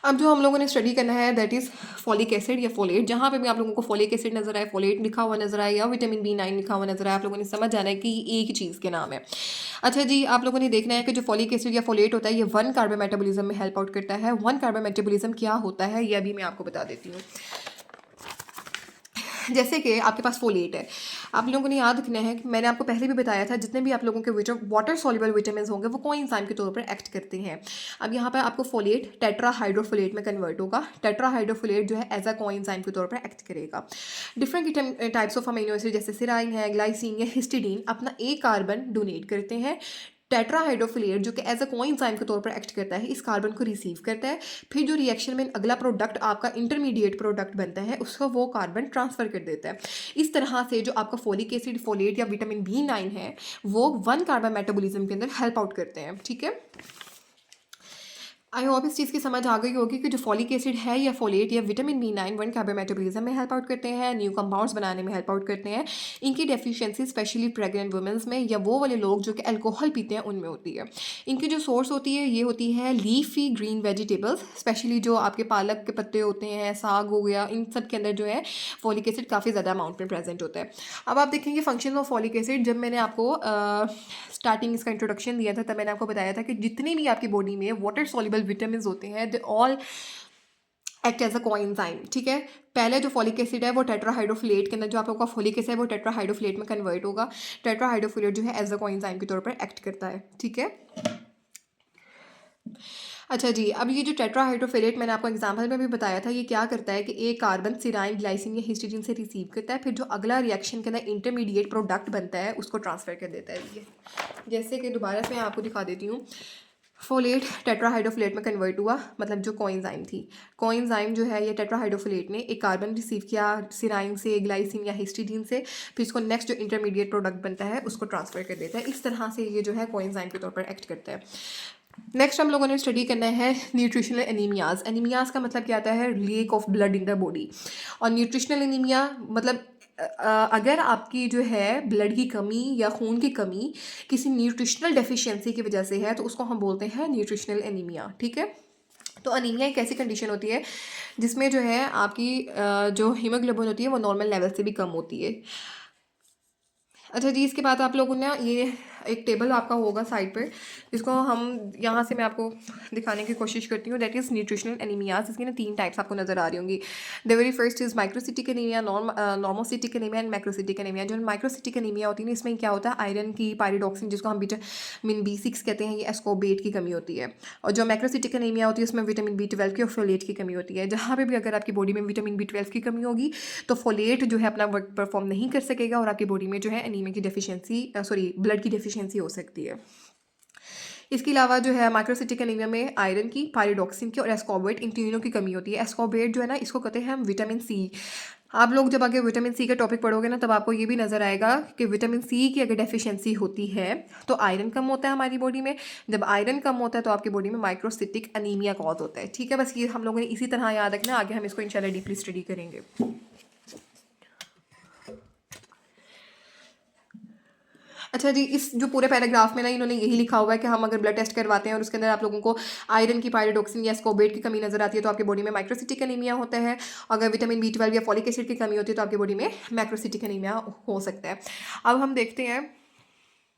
अब जो हम लोगों ने स्टडी करना है दैट इज़ फॉलिक एसिड या फोलेट। जहाँ पे भी आप लोगों को फॉलिक एसिड नजर आए, फोलेट लिखा हुआ नजर आए या विटामिन B9 लिखा हुआ नजर आए, आप लोगों ने समझ जाना है कि ये एक ही चीज़ के नाम है। अच्छा जी, आप लोगों ने देखना है कि जो फॉलिक एसिड या फोलेट होता है ये वन कार्बन मेटाबॉलिज्म में हेल्प आउट करता है। वन कार्बन मेटाबॉलिज्म क्या होता है ये अभी मैं आपको बता देती हूँ। जैसे कि आपके पास फोलेट है, आप लोगों ने याद रखना है कि मैंने आपको पहले भी बताया था जितने भी आप लोगों के वाटर सॉल्युबल विटामिन होंगे वो कोएंजाइम के तौर पर एक्ट करते हैं। अब यहाँ पर आपको फोलेट टेट्राहाइड्रोफोलेट में कन्वर्ट होगा। टेट्राहाइड्रोफोलेट जो है एज अ कोएंजाइम के तौर पर एक्ट करेगा। Different types of amino acid जैसे सिराइन है, ग्लाइसिन या हिस्टिडीन अपना एक कार्बन डोनेट करते हैं। टेट्राहाइड्रोफिलेट जो कि एज अ कोएंजाइम के तौर पर एक्ट करता है इस कार्बन को रिसीव करता है। फिर जो रिएक्शन में अगला प्रोडक्ट आपका इंटरमीडिएट प्रोडक्ट बनता है उसको वो कार्बन ट्रांसफर कर देता है। इस तरह से जो आपका फोलिक एसिड, फोलेट या विटामिन B9 है वो वन कार्बन मेटाबॉलिज्म के अंदर हेल्प आउट करते हैं। ठीक है, आई होप इस चीज़ की समझ आ गई होगी कि जो फॉलिक एसिड है या फोलेट या vitamin B9 one carbon metabolism में हेल्प आउट करते हैं, न्यू कंपाउंड्स बनाने में हेल्प आउट करते हैं। इनकी डेफिशिएंसी स्पेशली प्रेग्नेंट वुमेंस में या वो वाले लोग जो कि अल्कोहल पीते हैं उनमें होती है। इनकी जो सोर्स होती है ये होती है लीफी ग्रीन वेजिटेबल्स, स्पेशली जो आपके पालक के पत्ते होते हैं, साग हो गया, इन सब के अंदर जो है फॉलिक एसिड काफ़ी ज़्यादा अमाउंट में प्रेजेंट होता है। अब आप देखेंगे फंक्शन ऑफ फॉलिक एसिड, जब मैंने आपको स्टार्टिंग इसका इंट्रोडक्शन दिया था तब मैंने आपको बताया था कि जितने भी आपकी बॉडी में वाटर सॉल्युबल विटामिन होते हैं they all act as a coenzyme. ठीक है, पहले जो फॉलिक एसिड है वो टेट्राहाइड्रोफिलेट के अंदर जो आप लोगों का फॉलिक एसिड है वो टेट्राहाइड्रोफिलेट में कन्वर्ट होगा। टेट्राहाइड्रोफिलेट जो है एज अ कोएंजाइम के तौर पर एक्ट करता है। ठीक है, अच्छा जी, अब ये जो टेट्राहाइड्रोफिलेट मैंने आपको एग्जांपल में भी बताया था ये क्या करता है कि एक कार्बन सिराइन, ग्लाइसिन या हिस्टिडीन से रिसीव करता है, फिर जो अगला रिएक्शन के अंदर इंटरमीडिएट प्रोडक्ट बनता है उसको ट्रांसफर कर देता है। ये जैसे कि दोबारा से मैं आपको दिखा देती हूँ, फोलेट टेट्राहाइड्रोफिलेट में कन्वर्ट हुआ, मतलब जो कोएंजाइम थी, कोएंजाइम जो है ये टेट्राहाइड्रोफिलेट ने एक कार्बन रिसीव किया सिराइन से, ग्लाइसिन या हिस्टिडीन से, फिर इसको नेक्स्ट जो इंटरमीडिएट प्रोडक्ट बनता है उसको ट्रांसफर कर देता है। इस तरह से ये जो है कोएंजाइम के तौर पर एक्ट करता है। नेक्स्ट हम लोगों ने स्टडी करना है न्यूट्रिशनल एनीमियाज। एनीमियाज का मतलब क्या आता है, lake of blood in the body. और न्यूट्रिशनल एनीमिया मतलब अगर आपकी जो है ब्लड की कमी या खून की कमी किसी न्यूट्रिशनल डेफिशिएंसी की वजह से है तो उसको हम बोलते हैं न्यूट्रिशनल एनीमिया। ठीक है, तो अनीमिया एक ऐसी कंडीशन होती है जिसमें जो है आपकी जो हीमोग्लोबिन होती है वो नॉर्मल लेवल से भी कम होती है। अच्छा जी, इसके बाद आप लोगों ने ये एक टेबल आपका होगा साइड पर, जिसको हम यहाँ से मैं आपको दिखाने की कोशिश करती हूँ, दैट इज़ न्यूट्रिशनल एनीमियाज। इसकी ना 3 टाइप्स आपको नजर आ रही होंगी। The very first is microcytic anaemia, normocytic anaemia and macrocytic anaemia. जो माइक्रोसिटिक एनीमिया होती है ना इसमें क्या होता है, आयरन की पायरिडॉक्सिन जिसको हम विटामिन B6 कहते हैं, ये एस्कोर्बेट की कमी होती है। और जो मैक्रोसिटिक एनीमिया होती है उसमें विटामिन B12 की और फोलेट की कमी होती है। जहाँ पे भी अगर आपकी बॉडी में विटामिन B12 की कमी होगी तो फोलेट जो है अपना वर्क परफॉर्म नहीं कर सकेगा और आपकी बॉडी में जो है एनीमिया की डेफिशिएंसी ब्लड की डेफिशिएंसी हो सकती है। इसके अलावा जो है माइक्रोसिटिक एनीमिया में आयरन की, पायरिडॉक्सिन की और एस्कॉर्बेट, इन तीनों की कमी होती है। एस्कॉर्बेट जो है ना इसको कहते हैं हम विटामिन सी। आप लोग जब आगे विटामिन सी का टॉपिक पढ़ोगे ना तब आपको ये भी नजर आएगा कि विटामिन सी की अगर डेफिशिएंसी होती है तो आयरन कम होता है हमारी बॉडी में। जब आयरन कम होता है तो आपकी बॉडी में माइक्रोसिटिक एनीमिया कॉज होता है। ठीक है, बस ये हम लोगों ने इसी तरह याद रखना, आगे हम इसको इंशाल्लाह डीपली स्टडी करेंगे। अच्छा जी, इस जो पूरे पैराग्राफ में ना इन्होंने यही लिखा हुआ है कि हम अगर ब्लड टेस्ट करवाते हैं और उसके अंदर आप लोगों को आयरन की, पायरिडॉक्सिन या स्कोबेट की कमी नजर आती है तो आपकी बॉडी में माइक्रोसिटिक एनीमिया होता है। अगर विटामिन B12 या फॉलिक एसिड की कमी होती है तो आपकी बॉडी में मैक्रोसिटिक एनीमिया हो सकता है। अब हम देखते हैं